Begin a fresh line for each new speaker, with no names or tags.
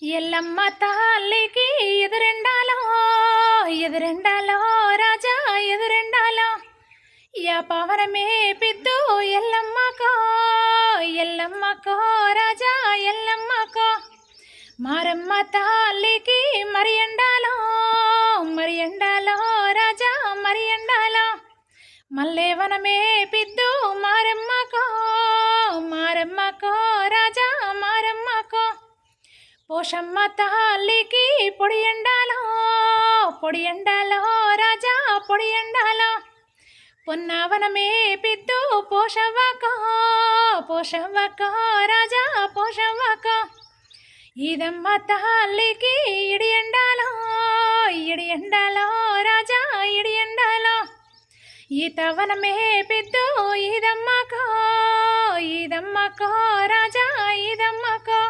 ఎల్లమ్మ తల్లికి ఎదురెండాలో ఎదురెండాలో రాజా ఎదురెండాలో యా పవనమే పిద్దు ఎల్లమ్మకో ఎల్లమ్మకో రాజా ఎల్లమ్మకో మారమ్మ తల్లికి మరి ఎండాలో రాజా మరి ఎండాలో మల్లేవనమే పిద్దు మారమ్మకో మారమ్మకో రాజా మారమ్మకో పోషమ్మ తల్లికి పొడి ఎండాలో రాజా పొడి ఎండాలో పొన్నావనమే పిద్దు పోషవ్వకో రాజా పోషవ్వకో ఈదమ్మ తల్లికి ఇడి ఎండాలో రాజా ఇడి ఎండాలో ఈతవనమే పిద్దు ఈదమ్మకో రాజా ఈదమ్మకో